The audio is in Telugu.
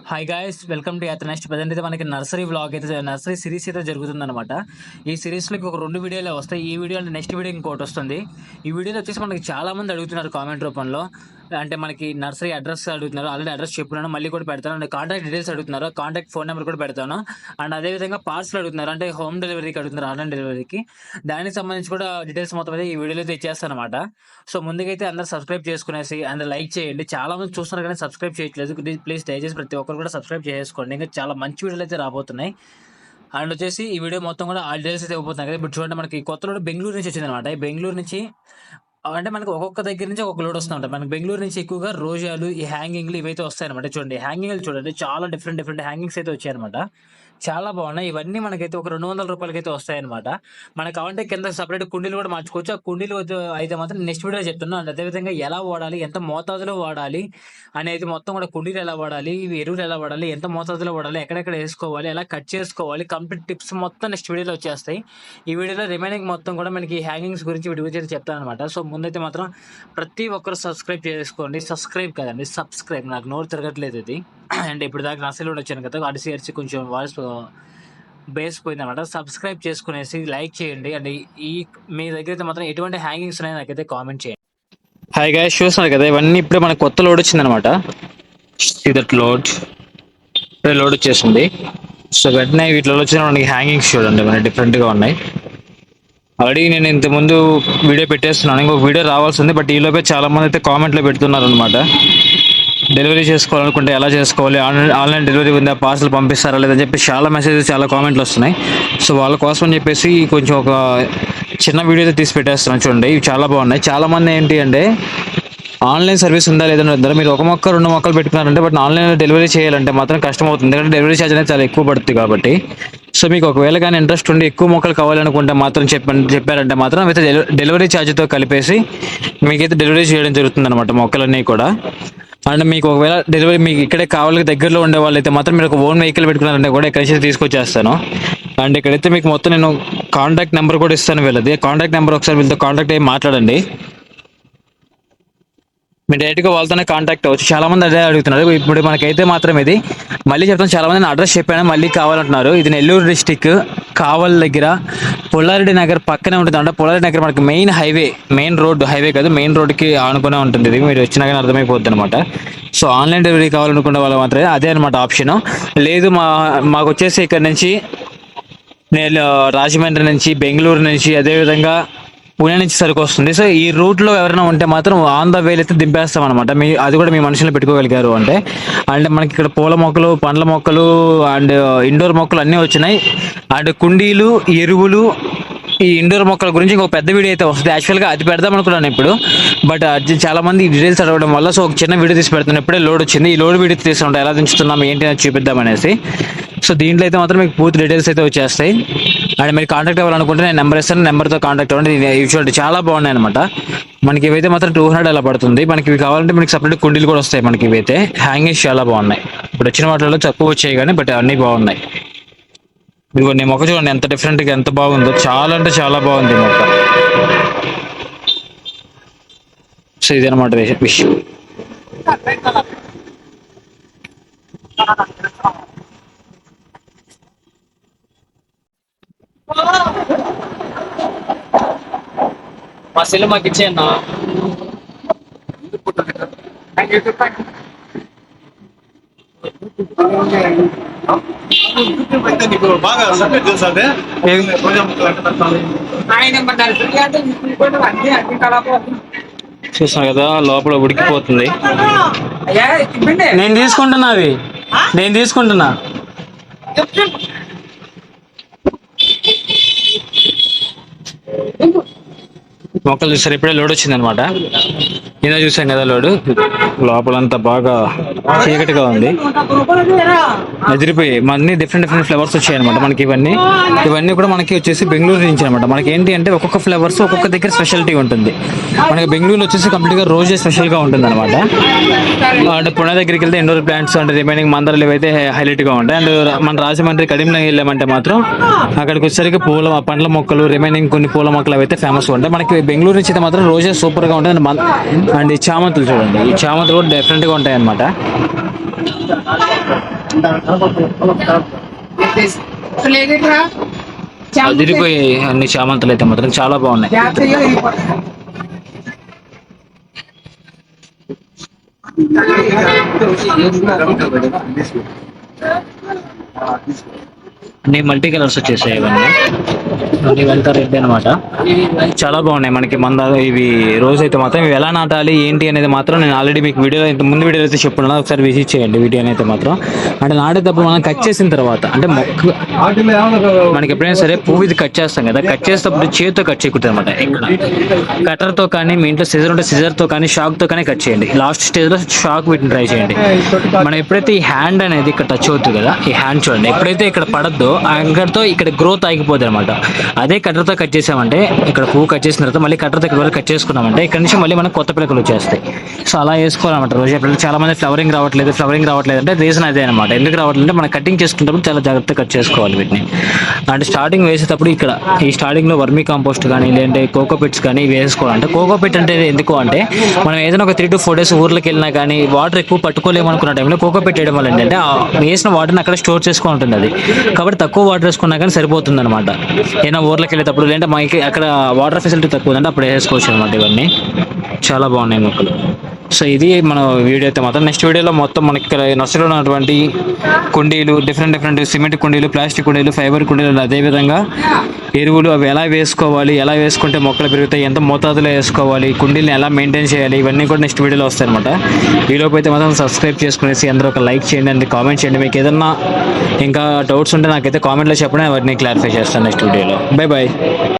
హాయ్ గాయ్స్, వెల్కమ్ టు యాత్ర. నెక్స్ట్ ప్రజెంట్ అయితే మనకి నర్సరీ వ్లాగ్ అయితే నర్సరీ సిరీస్ అయితే జరుగుతుందన్నమాట. ఈ సిరీస్లోకి ఒక 2 వీడియోలే వస్తాయి. ఈ వీడియో అంటే నెక్స్ట్ వీడియో ఇంకోటి వస్తుంది. ఈ వీడియోలో వచ్చేసి మనకి చాలా మంది అడుగుతున్నారు కామెంట్ రూపంలో. అంటే మనకి నర్సరీ అడ్రస్ అడుగుతున్నారు. ఆల్రెడీ అడ్రస్ చెప్పుకున్నాను, మళ్ళీ కూడా పెడతాను. అండ్ కాంటాక్ట్ డీటెయిల్స్ అడుగుతున్నారు, కాంటాక్ట్ ఫోన్ నెంబర్ కూడా పెడతాను. అండ్ అదేవిధంగా పార్సల్ అడుగుతున్నారు, అంటే హోమ్ డెలివరీకి అడుగుతున్నారు, ఆన్లైన్ డెలివరీకి. దానికి సంబంధించి కూడా డీటెయిల్స్ మొత్తం అయితే ఈ వీడియోలో అయితే ఇచ్చేస్తాను అనమాట. సో ముందుకైతే అందరూ సబ్స్క్రైబ్ చేసుకునేసి అండ్ లైక్ చేయండి. చాలా మంది చూస్తున్నారు కానీ సబ్స్క్రైబ్ చేయట్లేదు. ప్లీజ్ దయచేసి ప్రతి ఒక్కరు కూడా సబ్స్క్రైబ్ చేసుకోండి. ఇంకా చాలా మంచి వీడియోలు అయితే రాబోతున్నాయి. అండ్ వచ్చేసి ఈ వీడియో మొత్తం కూడా ఆ డీటెయిల్స్ అయితే ఇవ్వబోతున్నాయి కదా. ఇప్పుడు చూడండి, మనకి కొత్త లోడ్ బెంగళూరు నుంచి వచ్చింది అనమాట. ఈ బెంగళూరు నుంచి అంటే మనకి ఒక్కొక్క దగ్గర నుంచి ఒక్కొక్క లోడ్ వస్తూ ఉంటాయి. మనకి బెంగళూరు నుంచి ఎక్కువగా రోజాలు, ఈ హ్యాంగింగ్లు ఇవైతే వస్తాయన్నమాట. చూడండి, హ్యాంగింగ్లు చూడండి, చాలా డిఫరెంట్ హ్యాంగింగ్స్ అయితే వచ్చాయన్నమాట. చాలా బాగున్నాయి. ఇవన్నీ మనకైతే ఒక 200 రూపాయలకైతే వస్తాయన్నమాట. మనకు కావాలంటే కింద సపరేట్ కుండీలు కూడా మార్చుకోవచ్చు. ఆ కుండీలు అయితే మాత్రం నెక్స్ట్ వీడియో చెప్తున్నాను. అండ్ అదేవిధంగా ఎలా వాడాలి, ఎంత మోతాదులో వాడాలి అనేది మొత్తం కూడా, కుండీలు ఎలా వాడాలి, ఎరువులు ఎలా వాడాలి, ఎంత మోతాదులో వాడాలి, ఎక్కడెక్కడ వేసుకోవాలి, ఎలా కట్ చేసుకోవాలి, కంప్లీట్ టిప్స్ మొత్తం నెక్స్ట్ వీడియోలో వచ్చేస్తాయి. ఈ వీడియోలో రిమైనింగ్ మొత్తం కూడా మనకి హ్యాంగింగ్స్ గురించి వీటి గురించి చెప్తాను అనమాట. సో ముందైతే మాత్రం ప్రతి ఒక్కరు సబ్స్క్రైబ్ చేసుకోండి. సబ్స్క్రైబ్ కదండి, సబ్స్క్రైబ్. నాకు నోరు తిరగట్లేదు ఇది. అండ్ ఇప్పుడు దాకా నర్సరీలో వచ్చాను కదా, అడిసి కొంచెం వాయిస్ బేస్ పోయింది అనమాట. సబ్స్క్రైబ్ చేసుకునేసి లైక్ చేయండి. అండ్ ఈ మీ దగ్గర అయితే మాత్రం ఎటువంటి హ్యాంగింగ్స్ ఉన్నాయో నాకైతే కామెంట్ చేయండి. హాయ్ గాయ్స్, చూస్తున్నారు కదా, ఇవన్నీ ఇప్పుడే మనకు కొత్త లోడ్ వచ్చిందనమాట. దట్ లోడ్ వచ్చేసింది. సో వెంటనే వీటిలో వచ్చిన మనకి హ్యాంగింగ్స్ చూడండి, మన డిఫరెంట్గా ఉన్నాయి. ఆల్రెడీ నేను ఇంతకుముందు వీడియో పెట్టేస్తున్నాను, ఇంకొక వీడియో రావాల్సి ఉంది. బట్ ఈలోపే చాలా మంది అయితే కామెంట్లో పెడుతున్నారు అనమాట. డెలివరీ చేసుకోవాలనుకుంటే ఎలా చేసుకోవాలి, ఆన్లైన్ డెలివరీ ఉందా, పార్సల్ పంపిస్తారా లేదని చెప్పి చాలా మెసేజెస్, చాలా కామెంట్లు వస్తున్నాయి. సో వాళ్ళ కోసం అని చెప్పేసి కొంచెం ఒక చిన్న వీడియో అయితే తీసి పెట్టేస్తున్నాను. చూడండి, ఇవి చాలా బాగున్నాయి. చాలా మంది ఏంటి అంటే ఆన్లైన్ సర్వీస్ ఉందా లేదని అడుగుతారు. మీరు ఒక మొక్క 2 మొక్కలు పెట్టుకున్నారంటే, బట్ ఆన్లైన్లో డెలివరీ చేయాలంటే మాత్రం కష్టం అవుతుంది. ఎందుకంటే డెలివరీ ఛార్జ్ అనేది చాలా ఎక్కువ పడుతుంది కాబట్టి. సో మీకు ఒకవేళ కానీ ఇంట్రెస్ట్ ఉండి ఎక్కువ మొక్కలు కావాలనుకుంటే మాత్రం చెప్పారంటే మాత్రం అయితే డెలివరీ ఛార్జ్తో కలిపేసి మీకైతే డెలివరీ చేయడం జరుగుతుంది అనమాట, మొక్కలన్నీ కూడా. అండ్ మీకు ఒకవేళ డెలివరీ మీకు ఇక్కడే కావాలి దగ్గరలో ఉండే వాళ్ళైతే మాత్రం మీరు ఒక ఓన్ వెహికల్ పెట్టుకున్నారంటే కూడా ఎక్కడైతే తీసుకొచ్చేస్తాను. అండ్ ఇక్కడైతే మీకు మొత్తం నేను కాంటాక్ట్ నెంబర్ కూడా ఇస్తాను వీళ్ళది. కాంటాక్ట్ నెంబర్ ఒకసారి వీళ్ళతో కాంటాక్ట్ అయ్యి మాట్లాడండి. మీరు డైరెక్ట్గా వాళ్ళతోనే కాంటాక్ట్ అవ్వచ్చు. చాలా మంది అదే అడుగుతున్నారు. ఇప్పుడు మనకైతే మాత్రం ఇది మళ్ళీ చెప్తాను, చాలా మంది అడ్రస్ చెప్పాను, మళ్ళీ కావాలంటున్నారు. ఇది నెల్లూరు డిస్టిక్ కావల్ దగ్గర పుల్లారెడ్డి నగర్ పక్కనే ఉంటుంది. అంటే పుల్లారెడ్డి నగర్ మనకి మెయిన్ రోడ్, హైవే కాదు, మెయిన్ రోడ్కి ఆనుకునే ఉంటుంది. ఇది మీరు వచ్చినా కానీ అర్థమైపోద్ది అనమాట. సో ఆన్లైన్ డెలివరీ కావాలనుకునే వాళ్ళు మాత్రమే అదే అనమాట ఆప్షన్. లేదు మాకు వచ్చేసి ఇక్కడ నుంచి నేను రాజమండ్రి నుంచి, బెంగళూరు నుంచి, అదేవిధంగా పుణె నుంచి సరుకు వస్తుంది. సో ఈ రూట్లో ఎవరైనా ఉంటే మాత్రం ఆన్ ద వేలు అయితే దింపేస్తాం అనమాట. అది కూడా మీ మనుషులు పెట్టుకోగలిగారు అంటే. అండ్ మనకి ఇక్కడ పూల మొక్కలు, పండ్ల మొక్కలు అండ్ ఇండోర్ మొక్కలు అన్నీ వచ్చినాయి. అండ్ కుండీలు, ఎరువులు, ఈ ఇండోర్ మొక్కల గురించి ఇంకొక పెద్ద వీడియో అయితే వస్తుంది. యాక్చువల్గా అది పెడదాం అనుకున్నాను ఇప్పుడు, బట్ చాలా మంది డీటెయిల్స్ అడగడం వల్ల సో ఒక చిన్న వీడియో తీసి పెడుతున్నాను. ఇప్పుడే లోడ్ వచ్చింది. ఈ లోడ్ వీడియో తీసుకుంటాం, ఎలా దించుతున్నాం ఏంటి అని చూపిద్దామనేసి. సో దీంట్లో అయితే మాత్రం మీకు పూర్తి డీటెయిల్స్ అయితే వచ్చేస్తాయి. అండ్ మీరు కాంటాక్ట్ అవ్వాలనుకుంటే నేను నెంబర్ ఇస్తాను, నెంబర్తో కాంటాక్ట్ అవ్వండి. ఇవి చూడండి, చాలా బాగున్నాయి అనమాట. మనకి ఇవైతే మాత్రం 200 అలా పడుతుంది. మనకి ఇవి కావాలంటే మనకి సపరేట్ కుండీలు కూడా వస్తాయి. మనకి ఇవైతే హ్యాంగింగ్స్ చాలా బాగున్నాయి. ఇప్పుడు వచ్చిన వాటిలో తక్కువ వచ్చాయి కానీ, బట్ అన్నీ బాగున్నాయి. ఇదిగో నీ మొక్క చూడండి ఎంత డిఫరెంట్గా, ఎంత బాగుందో. చాలా అంటే చాలా బాగుంది మొక్క. సో ఇదనమాట విషయం. మా సెల్ మాకు ఇచ్చేయన్నా. చూసాను కదా, లోపల ఉడికిపోతుంది. నేను తీసుకుంటున్నా. మొక్కలు చూసారు, ఇప్పుడే లోడ్ వచ్చింది అనమాట. ఇలా చూసాం కదా లోడు, లోపలంతా బాగా చీకటిగా ఉంది, ఎదిరిపోయి అన్ని డిఫరెంట్ ఫ్లేవర్స్ వచ్చాయి అనమాట. మనకి ఇవన్నీ కూడా మనకి వచ్చేసి బెంగళూరు నుంచి అనమాట. మనకి ఏంటి అంటే ఒక్కొక్క ఫ్లేవర్స్ ఒక్కొక్క దగ్గర స్పెషాలిటీ ఉంటుంది. మనకి బెంగళూరులో వచ్చేసి కంప్లీట్గా రోజే స్పెషల్గా ఉంటుంది అనమాట. అండ్ పుణె దగ్గరికి వెళ్తే ఇండోర్ ప్లాంట్స్ అంటే రిమైనింగ్ మందరలు అయితే హైలైట్గా ఉంటాయి. అండ్ మన రాజమండ్రి కరీంనగర్ వెళ్ళామంటే మాత్రం అక్కడికి వచ్చేసరికి పండ్ల మొక్కలు, రిమైనింగ్ కొన్ని పూల మొక్కలు అయితే ఫేమస్ ఉంటాయి. మనకి బెంగళూరు నుంచి అయితే మాత్రం రోజే సూపర్గా ఉంటుంది. అండ్ ఈ చామంతులు చూడండి, ఈ చామంతులు కూడా డిఫరెంట్గా ఉంటాయి అనమాట. అదిరిపోయి అన్ని చామంతులు అయితే మాత్రం చాలా బాగున్నాయి. అన్ని మల్టీ కలర్స్ వచ్చేసాయి ఇవన్నీ వెళ్తా రెడ్ అనమాట. చాలా బాగున్నాయి మనకి ఇవి రోజు అయితే మాత్రం ఇవి ఎలా నాటాలి ఏంటి అనేది మాత్రం నేను ఆల్రెడీ మీకు ముందు వీడియో అయితే చెప్పున్నాను, ఒకసారి విజిట్ చేయండి వీడియో అయితే మాత్రం. అంటే నాటేటప్పుడు మనం కట్ చేసిన తర్వాత అంటే మొక్క మనకి ఎప్పుడైనా సరే పువ్వు ఇది కట్ చేస్తాం కదా, కట్ చేసేటప్పుడు చేతితో కట్ చేయకూడదు అనమాట. ఇక్కడ కటర్తో కానీ మీ ఇంట్లో సిజర్ ఉంటే సిజర్తో కానీ షాక్తో కానీ కట్ చేయండి. లాస్ట్ స్టేజ్లో షాక్ వీటిని ట్రై చేయండి. మనం ఎప్పుడైతే ఈ హ్యాండ్ అనేది ఇక్కడ టచ్ అవుతుంది కదా, ఈ హ్యాండ్ చూడండి ఎప్పుడైతే ఇక్కడ పడద్దో అంగర్తో ఇక్కడ గ్రోత్ ఆగిపోతుంది అనమాట. అదే కట్టర్తో కట్ చేసామంటే ఇక్కడ పువ్వు కట్ చేసిన తర్వాత మళ్ళీ కట్టర్తో ఇక్కడ వరకు కట్ చేసుకున్నామంటే ఇక్కడ నుంచి మళ్ళీ మనకు కొత్త పిల్లకలు వచ్చేస్తాయి. సో అలా వేసుకోవాలన్నమాట. రోజా పిల్లలు చాలా మంది ఫ్లవరింగ్ రావట్లేదు అంటే రీజన్ అదే అనమాట. ఎందుకు రావట్లేదు అంటే మనం కటింగ్ చేసుకున్నప్పుడు చాలా జాగ్రత్తగా కట్ చేసుకోవాలి వీటిని. అంటే స్టార్టింగ్ వేసేటప్పుడు ఇక్కడ ఈ స్టార్టింగ్లో వర్మీ కాంపోస్ట్ కానీ లేదంటే కోకోపిట్స్ కానీ వేసుకోవాలి. అంటే కోకోపిట్ అంటే ఎందుకు అంటే మనం ఏదైనా ఒక 3 to 4 days ఊర్లోకి వెళ్ళినా కానీ వాటర్ ఎక్కువ పట్టుకోలేము అనుకున్న టైంలో కోకోపిట్ వేయడం వల్ల ఏంటంటే ఆ వేసిన వాటర్ని అక్కడ స్టోర్ చేసుకుని ఉంటుంది అది. కాబట్టి తక్కువ వాటర్ వేసుకున్నా కానీ సరిపోతుంది అనమాట. ఏదైనా ఊర్లోకి వెళ్ళేటప్పుడు లేదంటే మనకి అక్కడ వాటర్ ఫెసిలిటీ తక్కువ ఉందంటే అప్పుడు వేసుకోవచ్చు అనమాట. ఇవన్నీ చాలా బాగున్నాయి మొక్కలు. సో ఇది మన వీడియో అయితే మాత్రం. నెక్స్ట్ వీడియోలో మొత్తం మనకి ఇక్కడ నర్సరీలో ఉన్నటువంటి కుండీలు, డిఫరెంట్ సిమెంట్ కుండీలు, ప్లాస్టిక్ కుండీలు, ఫైబర్ కుండీలు, అదేవిధంగా ఎరువులు అవి ఎలా వేసుకోవాలి, ఎలా వేసుకుంటే మొక్కలు పెరుగుతాయి, ఎంత మోతాదులో వేసుకోవాలి, కుండీలను ఎలా మెయింటైన్ చేయాలి, ఇవన్నీ కూడా నెక్స్ట్ వీడియోలో వస్తాయి అనమాట. ఈలోపు అయితే మాత్రం సబ్స్క్రైబ్ చేసుకునేసి అందరూ ఒక లైక్ చేయండి అండ్ కామెంట్ చేయండి. మీకు ఏదన్నా ఇంకా డౌట్స్ ఉంటే నాకైతే కామెంట్లో చెప్పండి, అవన్నీ క్లారిఫై చేస్తాను నెక్స్ట్ వీడియోలో. Bye bye.